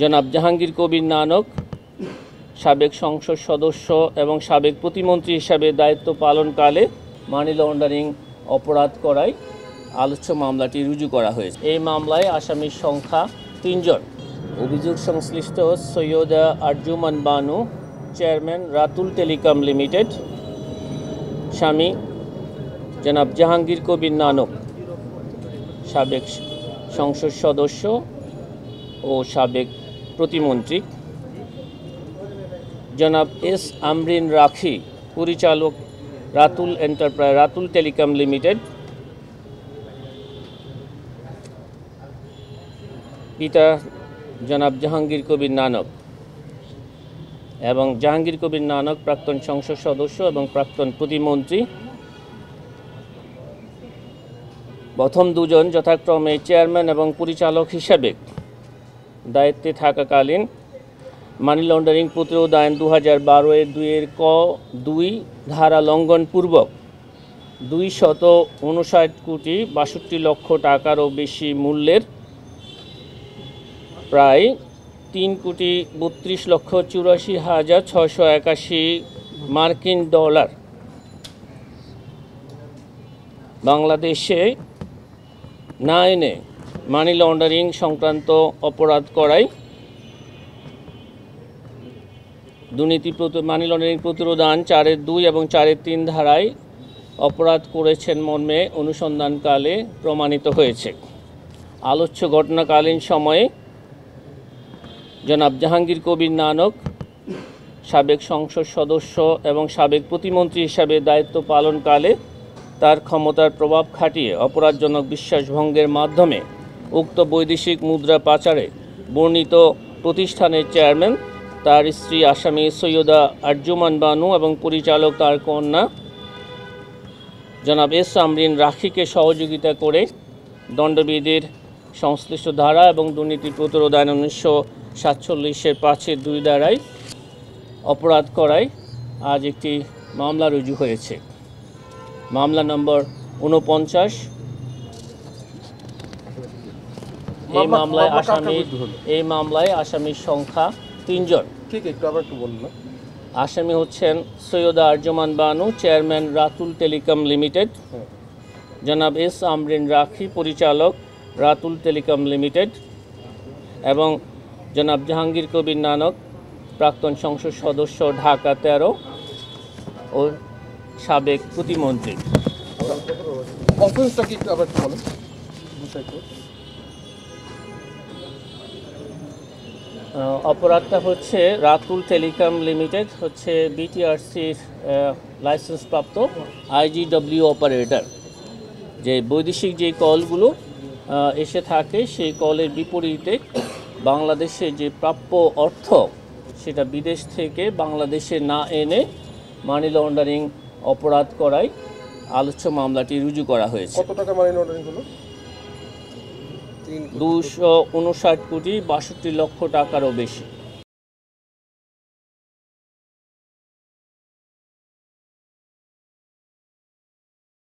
জনাব জাহাঙ্গীর কবির নানক সাবেক সংসদ সদস্য এবং সাবেক প্রতিমন্ত্রী হিসাবে দায়িত্ব পালনকালে মানি লন্ডারিং অপরাধ করায় আলোচ্য মামলাটি রুজু করা হয়েছে। এই মামলায় আসামির সংখ্যা ৩ জন। অভিযোগ সংশ্লিষ্ট Syeda Arjuman Banu, chairman Ratul telecom limited, স্বামী জনাব জাহাঙ্গীর কবির নানক সাবেক সংসদ সদস্য ও সাবেক প্রতিমন্ত্রী, জনাব এস আমরিন রাখি, পরিচালক রাতুল টেলিকম লিমিটেড, পিতা জনাব জাহাঙ্গীর কবির নানক এবং জাহাঙ্গীর কবির নানক প্রাক্তন সংসদ সদস্য এবং প্রাক্তন প্রতিমন্ত্রী। প্রথম দুজন যথাক্রমে চেয়ারম্যান এবং পরিচালক হিসাবে দায়িত্বে থাকাকালীন মানি লন্ডারিং প্রতিরোধ আইন 2012-এর 2 ধারা লঙ্ঘনপূর্বক 259,62 টাকারও বেশি মূল্যের প্রায় 3,32,84,681 মার্কিন ডলার বাংলাদেশে না এনে মানি লন্ডারিং সংক্রান্ত অপরাধ করায় মানি লন্ডারিং প্রতিরোধ আইন 4-2 এবং 4-3 ধারায় অপরাধ করেছেন মর্মে অনুসন্ধানকালে প্রমাণিত হয়েছে। আলোচ্য ঘটনাকালীন সময়ে জনাব জাহাঙ্গীর কবির নানক সাবেক সংসদ সদস্য এবং সাবেক প্রতিমন্ত্রী হিসাবে দায়িত্ব পালনকালে তার ক্ষমতার প্রভাব খাটিয়ে অপরাধজনক বিশ্বাসভঙ্গের মাধ্যমে উক্ত বৈদেশিক মুদ্রা পাচারে বর্ণিত প্রতিষ্ঠানের চেয়ারম্যান, তার স্ত্রী আসামি সৈয়দা আরজুমান বানু এবং পরিচালক তার কন্যা জনাব এস আমরিন রাখিকে সহযোগিতা করে দণ্ডবিধির সংশ্লিষ্ট ধারা এবং দুর্নীতি প্রতিরোধ আইন 1947-এর 5-2 ধারায় অপরাধ করায় আজ একটি মামলা রুজু হয়েছে। মামলা নম্বর 49। এই মামলায় আসামির সংখ্যা 3 জন। আসামি হচ্ছেন Syeda Arjuman Banu, chairman Ratul telecom limited, জনাব এস আমরিন রাখি, পরিচালক রাতুল টেলিকম লিমিটেড, এবং জনাব জাহাঙ্গীর কবির নানক, প্রাক্তন সংসদ সদস্য ঢাকা 13 ও সাবেক প্রতিমন্ত্রী। অপরাধটা হচ্ছে রাতুল টেলিকম লিমিটেড হচ্ছে বিটিআরসির লাইসেন্সপ্রাপ্ত IGW অপারেটর। যে বৈদেশিক যে কলগুলো এসে থাকে সেই কলের বিপরীতে বাংলাদেশে যে প্রাপ্য অর্থ সেটা বিদেশ থেকে বাংলাদেশে না এনে মানি লন্ডারিং অপরাধ করায় আলোচ্য মামলাটি রুজু করা হয়েছে। কত টাকা মানি লন্ডারিং হলো? 259,62 টাকারও বেশি।